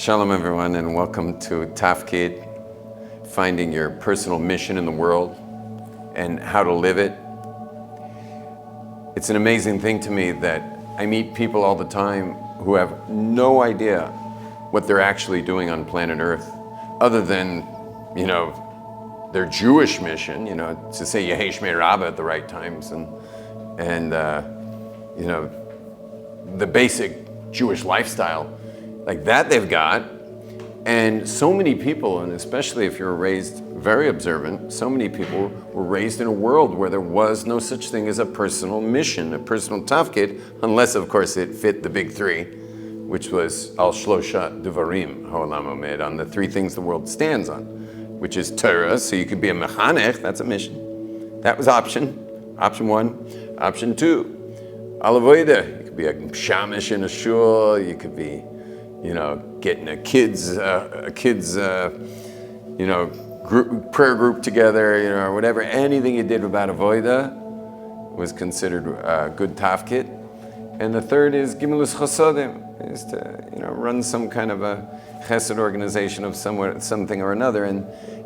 Shalom everyone, and welcome to Tafkid, finding your personal mission in the world and how to live it. It's an amazing thing to me that I meet people all the time who have no idea what they're actually doing on planet Earth, other than, their Jewish mission, to say Yehei Shmei Rabbah at the right times and the basic Jewish lifestyle. Like that they've got. And so many people, and especially if you're raised very observant, so many people were raised in a world where there was no such thing as a personal mission, a personal tafkid, unless of course it fit the big three, which was al shlosha devarim ha'olam omed, on the three things the world stands on, which is Torah, so you could be a mechanech, that's a mission. That was option one. Option two, al avoda, you could be a shamish in a shul, you could be getting a kids prayer group together, or whatever. Anything you did about avoida was considered good tafkid. And the third is gimulus chasadim, is to run some kind of a chesed organization of something or another.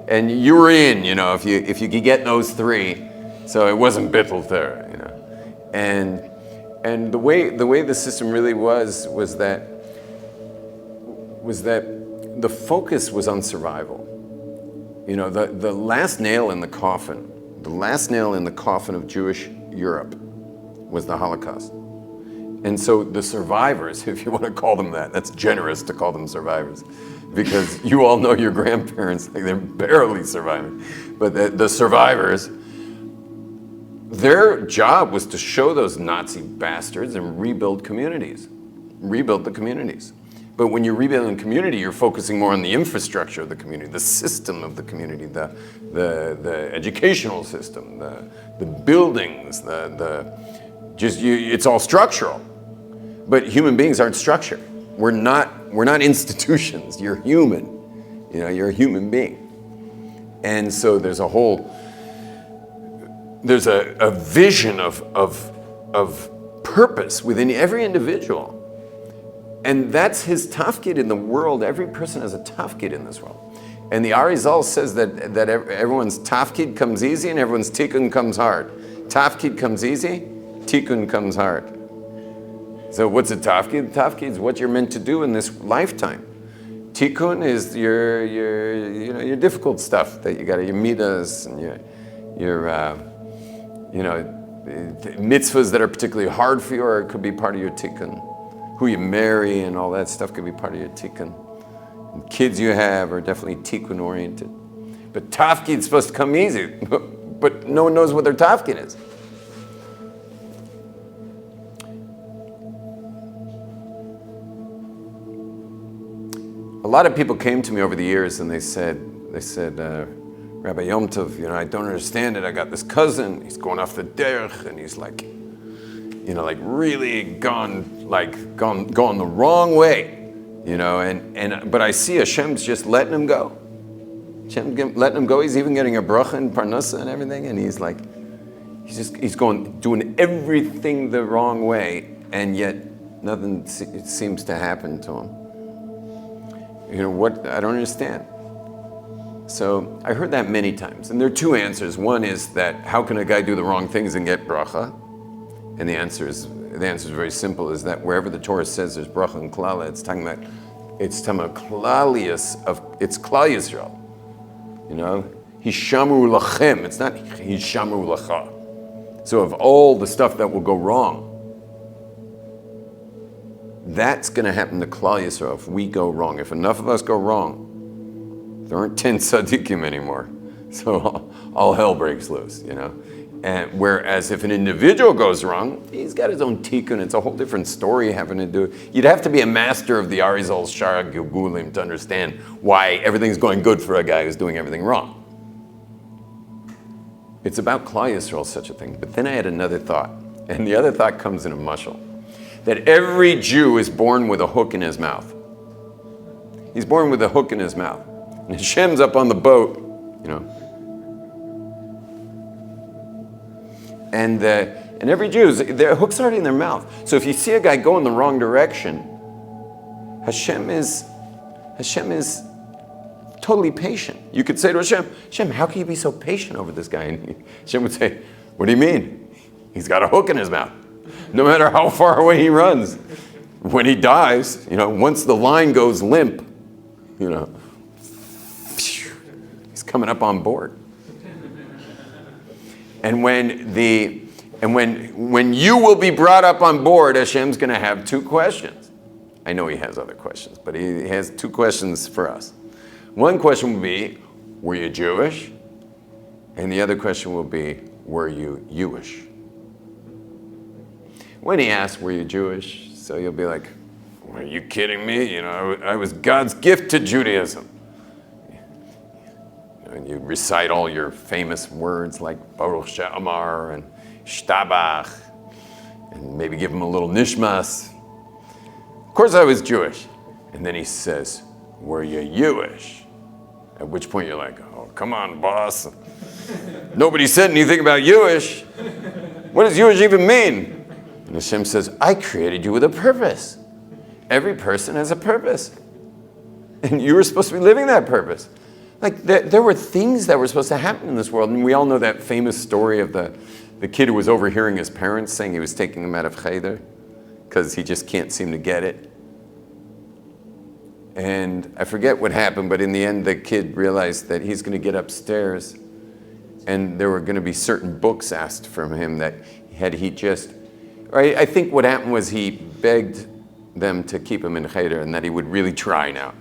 And you were in, if you could get those three. So it wasn't bittul Torah, And the way the system really was that the focus was on survival. The last nail in the coffin of Jewish Europe was the Holocaust. And so the survivors, if you want to call them that, that's generous to call them survivors, because you all know your grandparents, they're barely surviving. But the survivors, their job was to show those Nazi bastards and rebuild the communities. But when you're rebuilding a community, you're focusing more on the infrastructure of the community, the system of the community, the educational system, the buildings, it's all structural. But human beings aren't structure. We're not institutions. You're human. You're a human being. And so there's a vision of purpose within every individual. And that's his tafkid in the world. Every person has a tafkid in this world. And the Arizal says that everyone's tafkid comes easy and everyone's tikkun comes hard. Tafkid comes easy, tikkun comes hard. So what's a tafkid? Tafkid is what you're meant to do in this lifetime. Tikkun is your difficult stuff that you got, your midas and your mitzvahs that are particularly hard for you, or it could be part of your tikkun. Who you marry and all that stuff could be part of your tikkun. And kids you have are definitely tikkun oriented. But tafkid is supposed to come easy, but no one knows what their tafkid is. A lot of people came to me over the years and they said, Rabbi Yom Tov, I don't understand it. I got this cousin, he's going off the derech, and he's like really gone the wrong way, but I see Hashem's just letting him go. Hashem letting him go. He's even getting a bracha and parnasa and everything, and he's doing everything the wrong way, and yet nothing seems to happen to him. What? I don't understand. So I heard that many times, and there are two answers. One is that how can a guy do the wrong things and get bracha? And the answer is very simple, is that wherever the Torah says there's bracha and klala, it's talking about klalius it's Klal Yisrael. Hishamru lachem, it's not hishamru lacha. So of all the stuff that will go wrong, that's going to happen to Klal Yisrael if we go wrong. If enough of us go wrong, there aren't 10 tzaddikim anymore. So all hell breaks loose, And whereas if an individual goes wrong, he's got his own tikkun. It's a whole different story having to do. You'd have to be a master of the Arizal's Shara Gilgulim to understand why everything's going good for a guy who's doing everything wrong. It's about Klal Yisrael, such a thing. But then I had another thought, and the other thought comes in a mushal, that every Jew is born with a hook in his mouth. He's born with a hook in his mouth. And Hashem's up on the boat, And every Jew, their hook's already in their mouth. So if you see a guy going the wrong direction, Hashem is Hashem is totally patient. You could say to Hashem, how can you be so patient over this guy? And Hashem would say, what do you mean? He's got a hook in his mouth. No matter how far away he runs, when he dies, once the line goes limp, he's coming up on board. And when you will be brought up on board, Hashem's going to have two questions. I know he has other questions, but he has two questions for us. One question will be, were you Jewish? And the other question will be, were you Jewish? When he asks, were you Jewish? So you'll be like, are you kidding me? I was God's gift to Judaism. And you recite all your famous words like Baruch She'amar and Shtabach, and maybe give him a little nishmas. Of course I was Jewish. And then he says, were you Jewish? At which point you're like, oh, come on, boss. Nobody said anything about Jewish. What does Jewish even mean? And Hashem says, I created you with a purpose. Every person has a purpose. And you were supposed to be living that purpose. Like, there were things that were supposed to happen in this world. And we all know that famous story of the kid who was overhearing his parents saying he was taking them out of Cheder because he just can't seem to get it. And I forget what happened, but in the end, the kid realized that he's going to get upstairs and there were going to be certain books asked from him that had he just... Right? I think what happened was he begged them to keep him in Cheder and that he would really try now.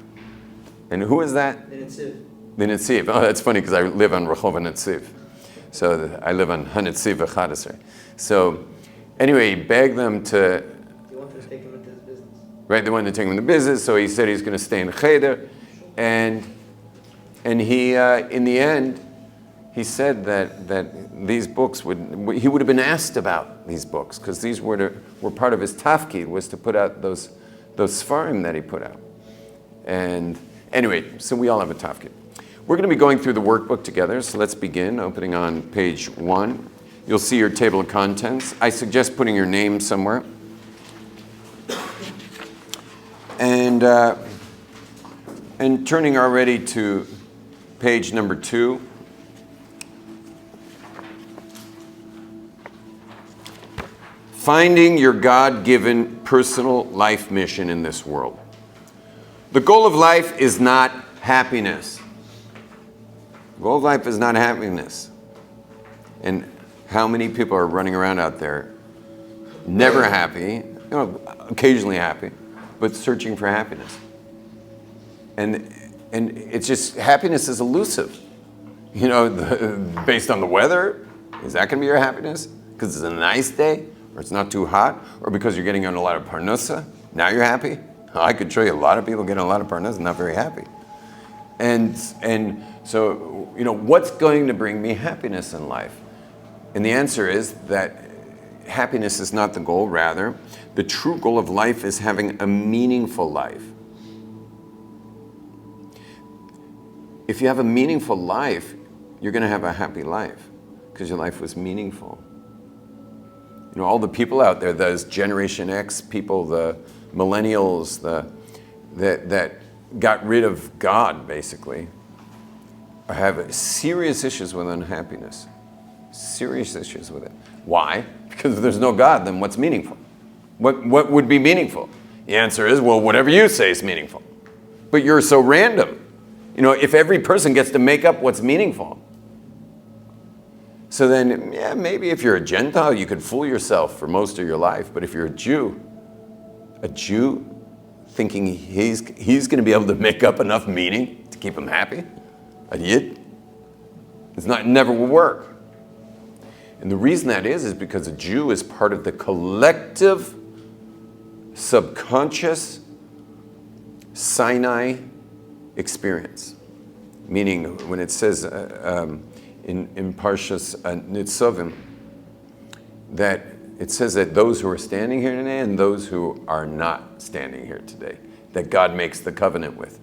And who is that? The Netziv. Oh, that's funny because I live on Rehov Netziv. So I live on Hanetziv Achadasar. So anyway, he begged them to... They wanted to take him into his business. Right, they wanted to take him into business, so he said he's going to stay in Cheder. And he, in the end, he said that these books he would have been asked about these books because these were part of his Tafkid, was to put out those Sfarim that he put out. And anyway, so we all have a Tafkid. We're going to be going through the workbook together, so let's begin, opening on page 1. You'll see your table of contents. I suggest putting your name somewhere. And turning already to page number 2. Finding your God-given personal life mission in this world. The goal of life is not happiness. The goal of life is not happiness. And how many people are running around out there, never happy, occasionally happy, but searching for happiness? And it's just, happiness is elusive. Based on the weather, is that going to be your happiness? Because it's a nice day, or it's not too hot, or because you're getting on a lot of parnasa, now you're happy? I could show you a lot of people getting a lot of parnasa and not very happy. And so, what's going to bring me happiness in life? And the answer is that happiness is not the goal. Rather, the true goal of life is having a meaningful life. If you have a meaningful life, you're going to have a happy life because your life was meaningful. All the people out there, those Generation X people, the millennials, that got rid of God, basically, have serious issues with unhappiness. Serious issues with it. Why? Because if there's no God, then what's meaningful? What would be meaningful? The answer is, well, whatever you say is meaningful. But you're so random. If every person gets to make up what's meaningful. So then, yeah, maybe if you're a Gentile, you could fool yourself for most of your life. But if you're a Jew thinking he's going to be able to make up enough meaning to keep him happy, a Yid, it never will work. And the reason that is because a Jew is part of the collective, subconscious Sinai experience. Meaning, when it says in Parshas Nitzavim, that it says that those who are standing here today and those who are not standing here today, that God makes the covenant with.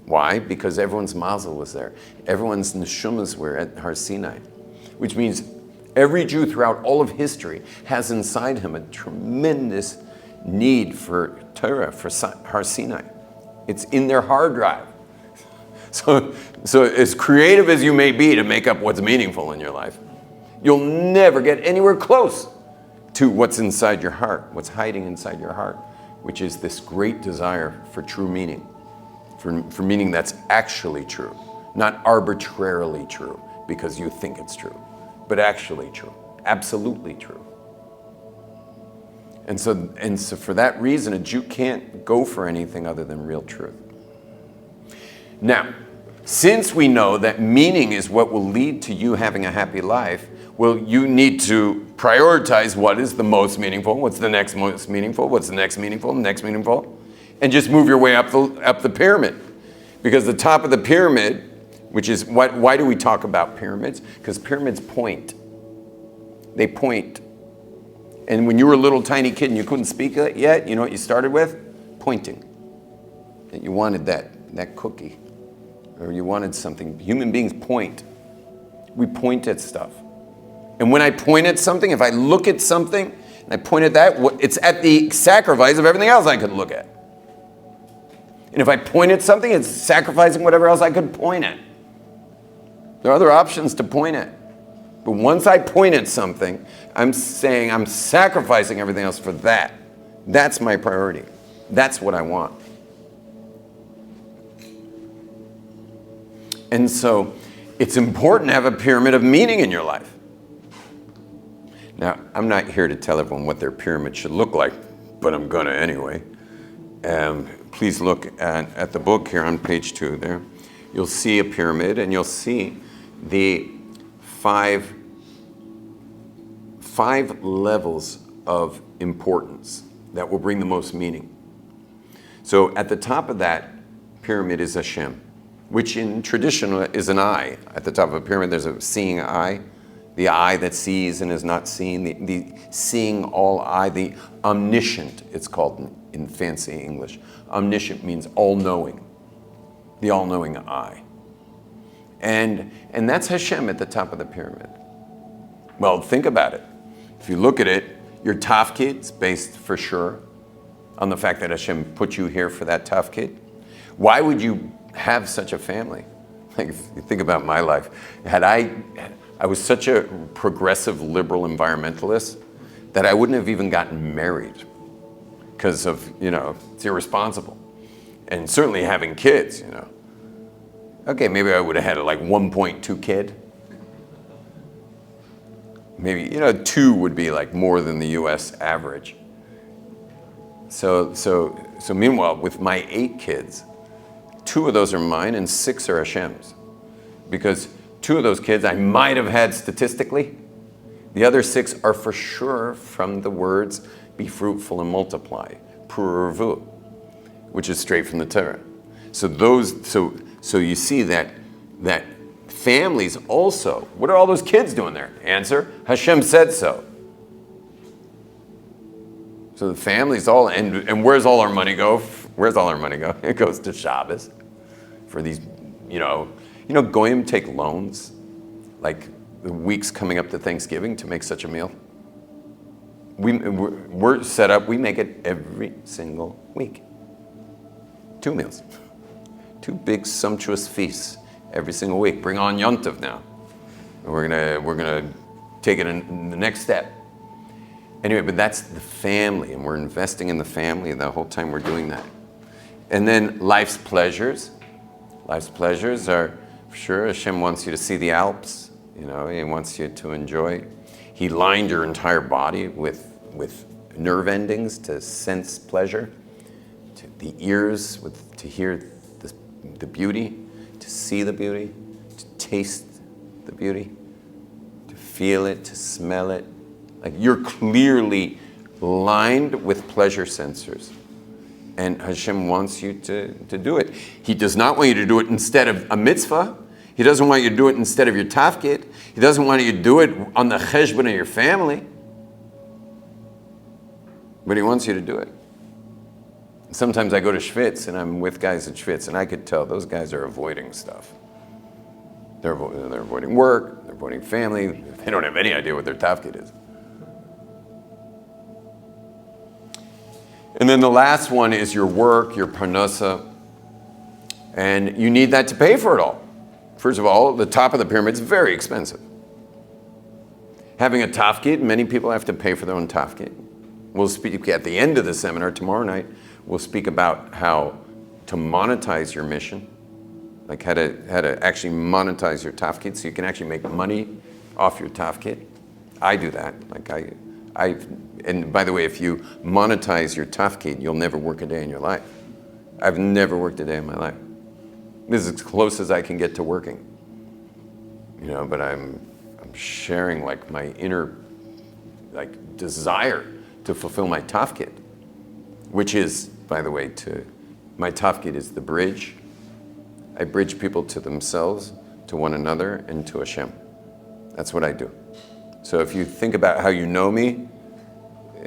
Why? Because everyone's mazel was there. Everyone's neshumas were at Har Sinai. Which means every Jew throughout all of history has inside him a tremendous need for Torah, for Har Sinai. It's in their hard drive. So as creative as you may be to make up what's meaningful in your life, you'll never get anywhere close to what's inside your heart, what's hiding inside your heart, which is this great desire for true meaning, for meaning that's actually true, not arbitrarily true because you think it's true, but actually true, absolutely true. And so for that reason, a Jew can't go for anything other than real truth. Now, since we know that meaning is what will lead to you having a happy life, well, you need to prioritize what is the most meaningful, what's the next most meaningful, what's the next meaningful, next meaningful, and just move your way up the pyramid. Because the top of the pyramid, which is, why do we talk about pyramids? Because pyramids point. They point. And when you were a little tiny kid and you couldn't speak yet, you know what you started with? Pointing. And you wanted that cookie. Or you wanted something. Human beings point. We point at stuff. And when I point at something, if I look at something and I point at that, it's at the sacrifice of everything else I could look at. And if I point at something, it's sacrificing whatever else I could point at. There are other options to point at. But once I point at something, I'm saying I'm sacrificing everything else for that. That's my priority. That's what I want. And so it's important to have a pyramid of meaning in your life. Now, I'm not here to tell everyone what their pyramid should look like, but I'm going to anyway. Please look at the book here on page 2 there. You'll see a pyramid, and you'll see the five levels of importance that will bring the most meaning. So at the top of that pyramid is Hashem, which in tradition is an eye. At the top of a pyramid, there's a seeing eye. The eye that sees and is not seen, the seeing all eye, the omniscient, it's called in fancy English. Omniscient means all-knowing, the all-knowing eye. And that's Hashem at the top of the pyramid. Well, think about it. If you look at it, your Tafkid is based for sure on the fact that Hashem put you here for that Tafkid. Why would you have such a family? Like, if you think about my life, I was such a progressive liberal environmentalist that I wouldn't have even gotten married because of, it's irresponsible. And certainly having kids, Okay, maybe I would have had a 1.2 kid. Maybe, 2 would be more than the US average. So meanwhile, with my 8 kids, 2 of those are mine and 6 are Hashem's. Because 2 of those kids I might have had statistically. The other 6 are for sure from the words, be fruitful and multiply, purvu, which is straight from the Torah. So you see that families also, what are all those kids doing there? Answer, Hashem said so. So the families all, and where's all our money go? Where's all our money go? It goes to Shabbos for these, Goyim take loans, like the weeks coming up to Thanksgiving to make such a meal. We're set up, we make it every single week. 2 meals. 2 big sumptuous feasts every single week. Bring on Yontiv now. We're gonna take it in the next step. Anyway, but that's the family, and we're investing in the family the whole time we're doing that. And then life's pleasures. Life's pleasures are, sure, Hashem wants you to see the Alps. He wants you to enjoy. He lined your entire body with nerve endings to sense pleasure, to the ears to hear the beauty, to see the beauty, to taste the beauty, to feel it, to smell it. Like you're clearly lined with pleasure sensors. And Hashem wants you to do it. He does not want you to do it instead of a mitzvah. He doesn't want you to do it instead of your tafkid. He doesn't want you to do it on the cheshbon of your family. But he wants you to do it. Sometimes I go to Schwitz and I'm with guys at Schwitz and I could tell those guys are avoiding stuff. They're avoiding work, they're avoiding family. They don't have any idea what their tafkid is. And then the last one is your work, your parnasa. And you need that to pay for it all. First of all, the top of the pyramid is very expensive. Having a Tafkid, many people have to pay for their own Tafkid. We'll speak at the end of the seminar tomorrow night. We'll speak about how to monetize your mission, like how to actually monetize your Tafkid, so you can actually make money off your Tafkid. I do that. Like and by the way, if you monetize your Tafkid, you'll never work a day in your life. I've never worked a day in my life. This is as close as I can get to working. You know, but I'm sharing like my inner like desire to fulfill my Tafkid, which is, by the way, my Tafkid is the bridge. I bridge people to themselves, to one another, and to Hashem. That's what I do. So if you think about how you know me,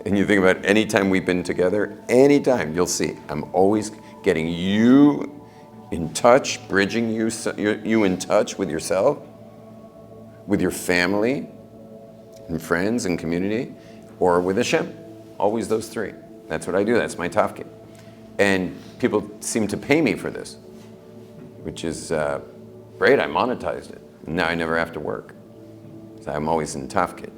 and you think about any time we've been together, anytime, you'll see I'm always getting you in touch, bridging you in touch with yourself, with your family, and friends and community, or with Hashem. Always those three. That's what I do. That's my Tafkid. And people seem to pay me for this, which is great. I monetized it. Now I never have to work. So I'm always in Tafkid.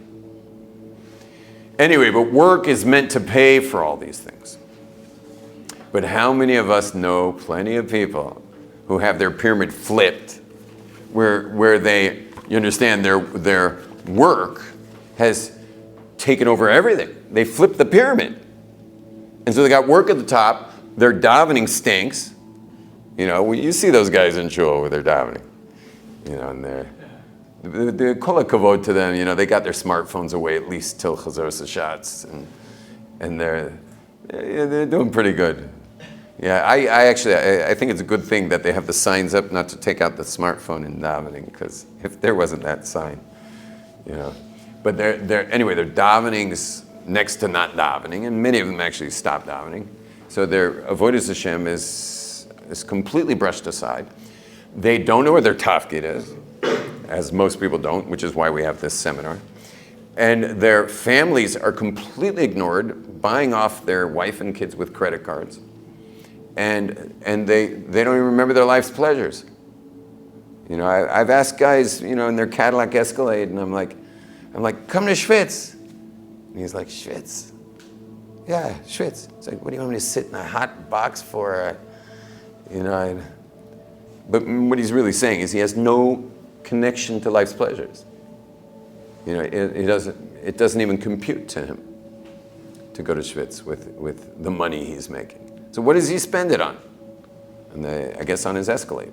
Anyway, but work is meant to pay for all these things. But how many of us know plenty of people who have their pyramid flipped, where they, you understand, their work has taken over everything. They flipped the pyramid. And so they got work at the top, their davening stinks. You know, you see those guys in shul with their davening. You know, and the kol hakavod to them, you know, they got their smartphones away at least till Chazor Sashatz, and they're doing pretty good. Yeah, I think it's a good thing that they have the signs up not to take out the smartphone in davening, because if there wasn't that sign, you know. But they're davening's next to not davening, and many of them actually stop davening. So their avodas Hashem is completely brushed aside. They don't know where their Tafkid is, as most people don't, which is why we have this seminar. And their families are completely ignored, buying off their wife and kids with credit cards. And they don't even remember their life's pleasures. You know, I've asked guys, you know, in their Cadillac Escalade, and I'm like, come to Schwitz. And he's like, Schwitz? Yeah, Schwitz. It's like, what do you want me to sit in a hot box for? You know, but what he's really saying is he has no connection to life's pleasures. You know, it doesn't even compute to him to go to Schwitz with the money he's making. So what does he spend it on? And I guess on his Escalade.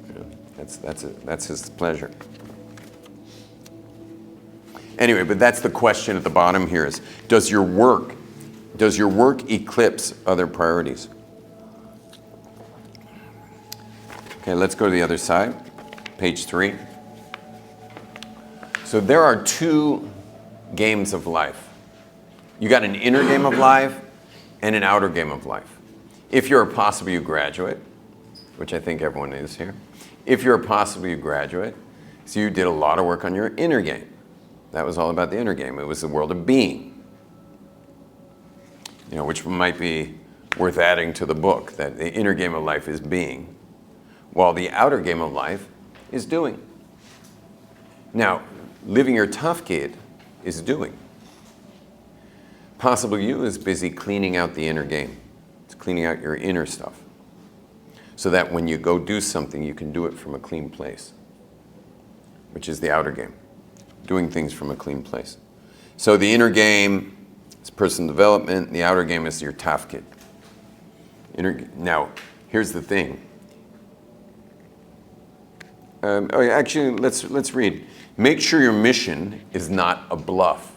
You know, that's his pleasure. Anyway, but that's the question at the bottom here is, does your work eclipse other priorities? Okay, let's go to the other side, page 3. So there are two games of life. You got an inner game of life and an outer game of life. If you're a possible you graduate, which I think everyone is here, if you're a possible you graduate, so you did a lot of work on your inner game. That was all about the inner game. It was the world of being, you know, which might be worth adding to the book, that the inner game of life is being, while the outer game of life is doing. Now, living your Tafkid is doing. Possible you is busy cleaning out the inner game. It's cleaning out your inner stuff, so that when you go do something, you can do it from a clean place, which is the outer game. Doing things from a clean place. So the inner game is personal development, the outer game is your Tafkid. Now, here's the thing. Actually, let's read. Make sure your mission is not a bluff.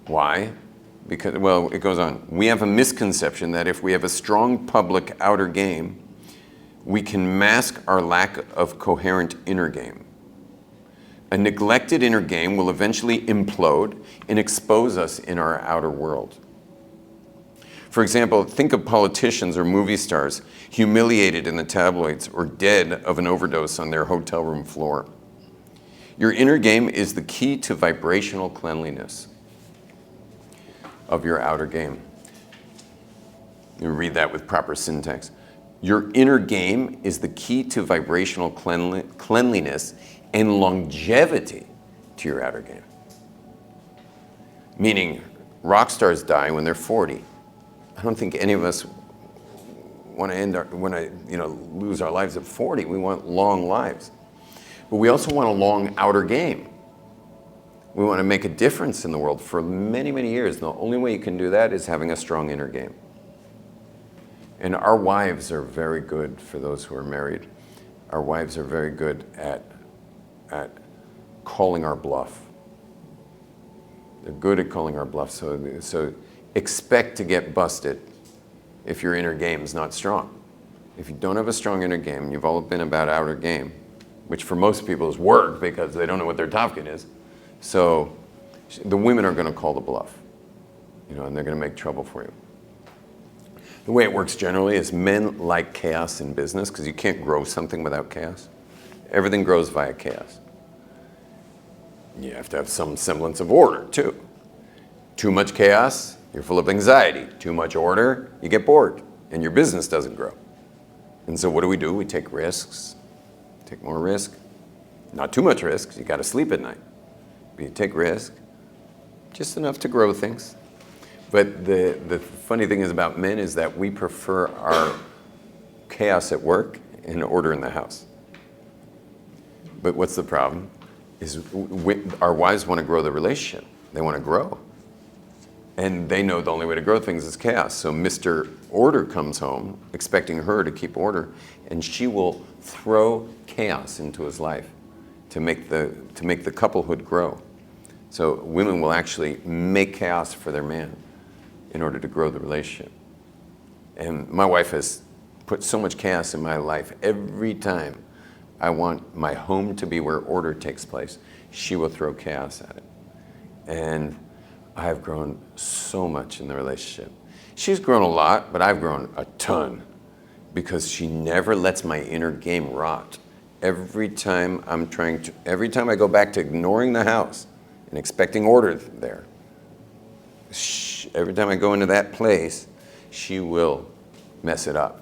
Why? Because, well, it goes on. We have a misconception that if we have a strong public outer game, we can mask our lack of coherent inner game. A neglected inner game will eventually implode and expose us in our outer world. For example, think of politicians or movie stars humiliated in the tabloids or dead of an overdose on their hotel room floor. Your inner game is the key to vibrational cleanliness of your outer game. You read that with proper syntax. Your inner game is the key to vibrational cleanliness and longevity to your outer game. Meaning, rock stars die when they're 40. I don't think any of us want to lose our lives at 40. We want long lives. But we also want a long outer game. We want to make a difference in the world for many, many years. And the only way you can do that is having a strong inner game. And our wives are very good, for those who are married, our wives are very good at calling our bluff. They're good at calling our bluff. So expect to get busted if your inner game is not strong. If you don't have a strong inner game, you've all been about outer game, which for most people is work because they don't know what their Tafkid is. So the women are going to call the bluff, and they're going to make trouble for you. The way it works generally is men like chaos in business because you can't grow something without chaos. Everything grows via chaos. You have to have some semblance of order too. Too much chaos, you're full of anxiety. Too much order, you get bored and your business doesn't grow. And so what do? We take risks, take more risk. Not too much risk, you got to sleep at night. But you take risk, just enough to grow things. But the funny thing is about men is that we prefer our chaos at work and order in the house. But what's the problem? Is our wives want to grow the relationship. They want to grow. And they know the only way to grow things is chaos. So Mr. Order comes home expecting her to keep order, and she will throw chaos into his life to make the couplehood grow. So women will actually make chaos for their man in order to grow the relationship. And my wife has put so much chaos in my life. Every time I want my home to be where order takes place, she will throw chaos at it. And I have grown so much in the relationship. She's grown a lot, but I've grown a ton because she never lets my inner game rot. Every time I go back to ignoring the house and expecting order there, every time I go into that place, she will mess it up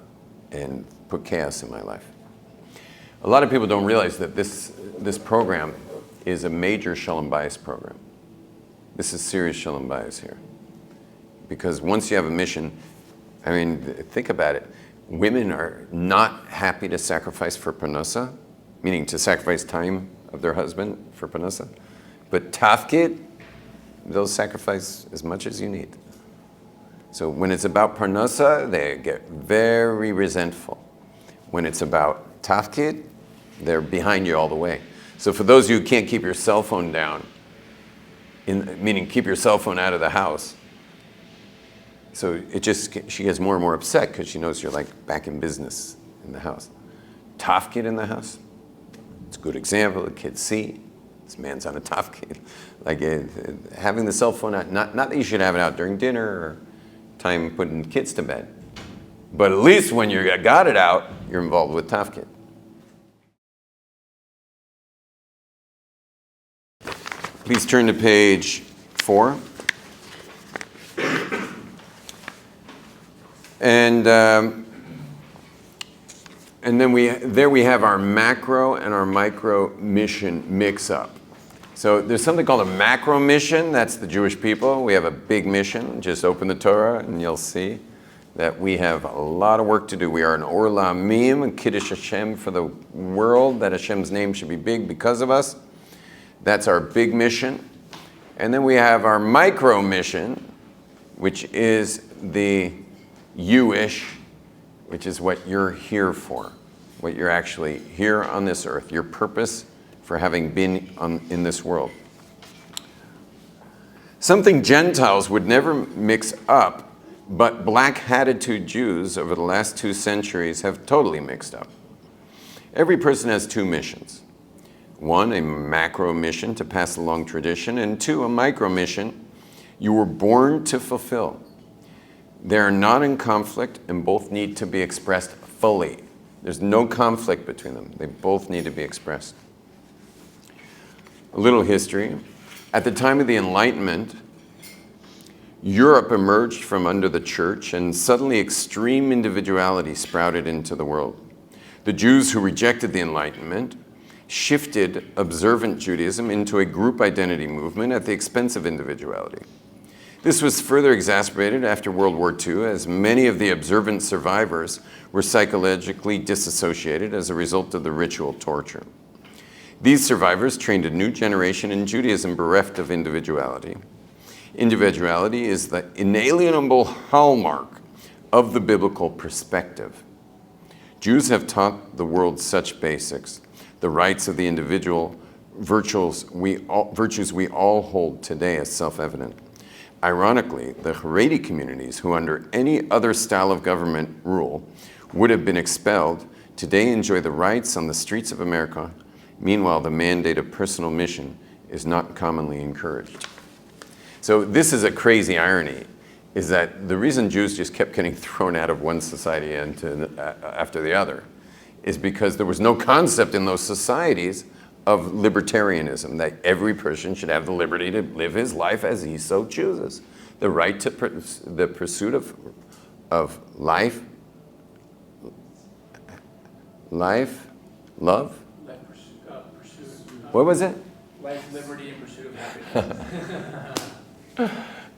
and put chaos in my life. A lot of people don't realize that this program is a major Shalom Bayis program. This is serious Shalom Bayis here. Because once you have a mission, think about it. Women are not happy to sacrifice for Parnasa, meaning to sacrifice time of their husband for Parnasa. But Tafkid, they'll sacrifice as much as you need. So when it's about Parnasa, they get very resentful. When it's about Tafkid, they're behind you all the way. So for those of you who can't keep your cell phone down, meaning keep your cell phone out of the house, so she gets more and more upset because she knows you're like back in business in the house. Tafkid in the house, it's a good example. The kids see this man's on a Tafkid. Like having the cell phone out, not that you should have it out during dinner or time putting kids to bed, but at least when you got it out, you're involved with Tafkid. Please turn to page 4. And then we have our macro and our micro mission mix up. So there's something called a macro mission. That's the Jewish people. We have a big mission. Just open the Torah and you'll see that we have a lot of work to do. We are an Or La'amim, and Kiddush Hashem for the world, that Hashem's name should be big because of us. That's our big mission. And then we have our micro mission, which is the you-ish, which is what you're here for, what you're actually here on this earth, your purpose for having been in this world. Something Gentiles would never mix up, but black-hatted Jews over the last 2 centuries have totally mixed up. Every person has 2 missions. 1, a macro mission to pass along tradition, and 2, a micro mission you were born to fulfill. They are not in conflict and both need to be expressed fully. There's no conflict between them. They both need to be expressed. A little history. At the time of the Enlightenment, Europe emerged from under the church, and suddenly extreme individuality sprouted into the world. The Jews who rejected the Enlightenment shifted observant Judaism into a group identity movement at the expense of individuality. This was further exacerbated after World War II, as many of the observant survivors were psychologically disassociated as a result of the ritual torture. These survivors trained a new generation in Judaism bereft of individuality. Individuality is the inalienable hallmark of the biblical perspective. Jews have taught the world such basics, the rights of the individual, virtues we all hold today as self-evident. Ironically, the Haredi communities, who under any other style of government rule would have been expelled, today enjoy the rights on the streets of America. Meanwhile, the mandate of personal mission is not commonly encouraged. So this is a crazy irony, is that the reason Jews just kept getting thrown out of one society after the other is because there was no concept in those societies of libertarianism, that every person should have the liberty to live his life as he so chooses. The right to the pursuit of life, love? What was it? Life, liberty, and pursuit of happiness.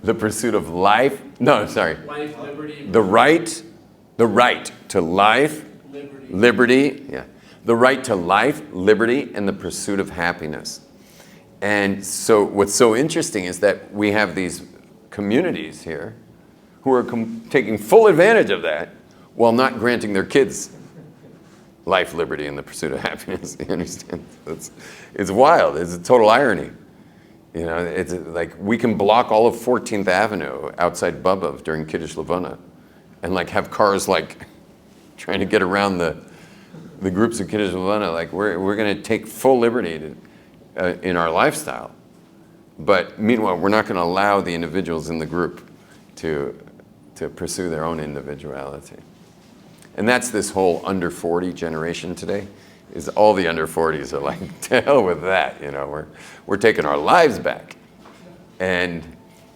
The pursuit of life, no, sorry. Life, liberty, the right to life, liberty, yeah. The right to life, liberty, and the pursuit of happiness. And so what's so interesting is that we have these communities here who are taking full advantage of that while not granting their kids life, liberty, and the pursuit of happiness. You understand? It's wild. It's a total irony. You know, it's like we can block all of 14th Avenue outside Bubba during Kiddush Levana and like have cars like trying to get around the groups of Kiddush Levana. Like we're going to take full liberty in our lifestyle. But meanwhile, we're not going to allow the individuals in the group to pursue their own individuality. And that's this whole under 40 generation today, is all the under 40s are like, to hell with that, you know, we're taking our lives back. And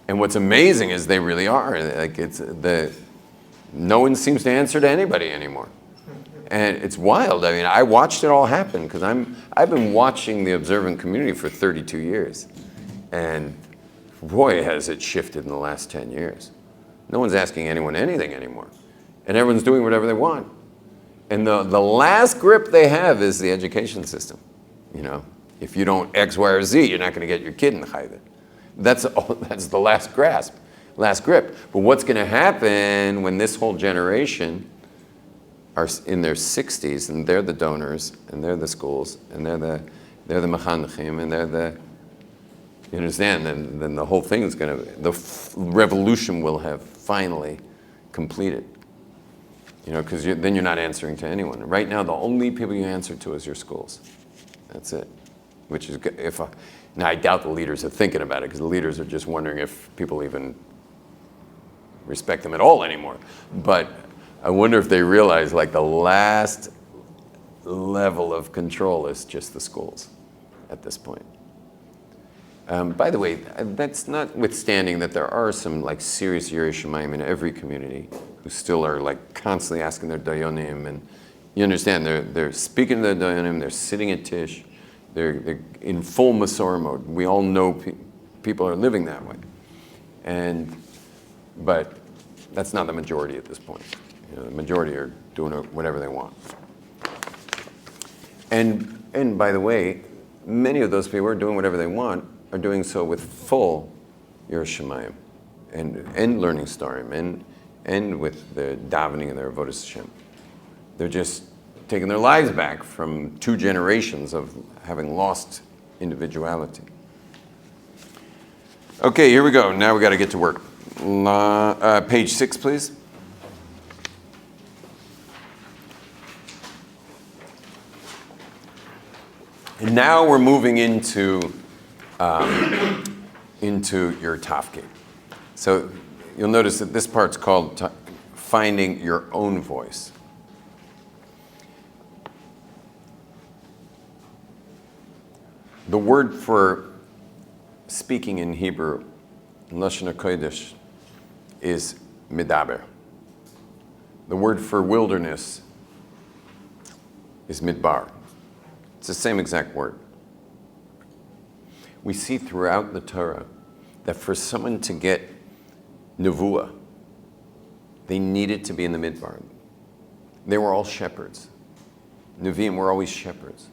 what's amazing is they really are. Like no one seems to answer to anybody anymore. And it's wild. I mean, I watched it all happen because I've been watching the observant community for 32 years. And boy, has it shifted in the last 10 years. No one's asking anyone anything anymore. And everyone's doing whatever they want. And the last grip they have is the education system. You know, if you don't X, Y, or Z, you're not going to get your kid in the chayvit. That's the last grip. But what's going to happen when this whole generation are in their 60s and they're the donors and they're the schools and they're the mechanchim and they're the, you understand? Then the whole thing is the revolution will have finally completed. You know, because then you're not answering to anyone. Right now, the only people you answer to is your schools. That's it. Which is now I doubt the leaders are thinking about it because the leaders are just wondering if people even respect them at all anymore. But I wonder if they realize like the last level of control is just the schools at this point. By the way, that's notwithstanding that there are some like serious Yerei Shamayim in every community who still are like constantly asking their dayanim, and you understand they're speaking to the dayanim, they're sitting at Tish, they're in full Masorah mode. We all know people are living that way, but that's not the majority at this point. You know, the majority are doing whatever they want. And by the way, many of those people who are doing whatever they want are doing so with full Yerei Shamayim and learning Starim and with the davening and their avodas Hashem. They're just taking their lives back from 2 generations of having lost individuality. Okay, here we go. Now we got to get to work. Page 6, please. And now we're moving into your Tafkid. So you'll notice that this part's called finding your own voice. The word for speaking in Hebrew, Lashon HaKodesh, is midaber. The word for wilderness is midbar. It's the same exact word. We see throughout the Torah that for someone to get nevuah, they needed to be in the midbar. They were all shepherds. Nevi'im were always shepherds.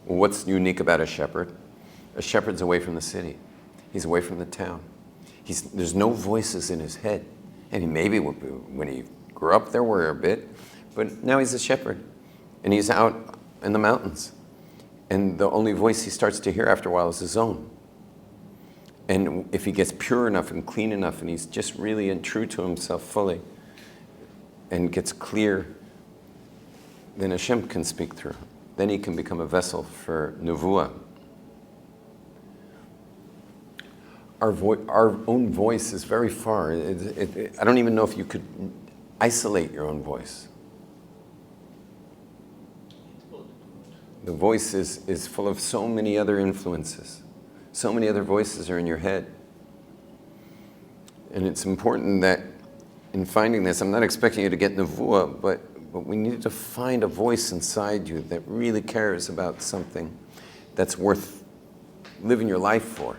Well, what's unique about a shepherd? A shepherd's away from the city. He's away from the town. There's no voices in his head. And maybe when he grew up there were a bit, but now he's a shepherd. And he's out in the mountains. And the only voice he starts to hear after a while is his own. And if he gets pure enough and clean enough and he's just really and true to himself fully and gets clear, then Hashem can speak through him. Then he can become a vessel for nevuah. Our own voice is very far. I don't even know if you could isolate your own voice. The voice is full of so many other influences. So many other voices are in your head. And it's important that in finding this, I'm not expecting you to get nevuah, but we need to find a voice inside you that really cares about something that's worth living your life for.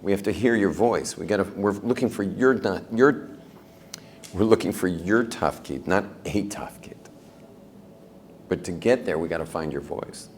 We have to hear your voice. We're looking for we're looking for your tafkid, not a tafkid. But to get there, we got to find your voice.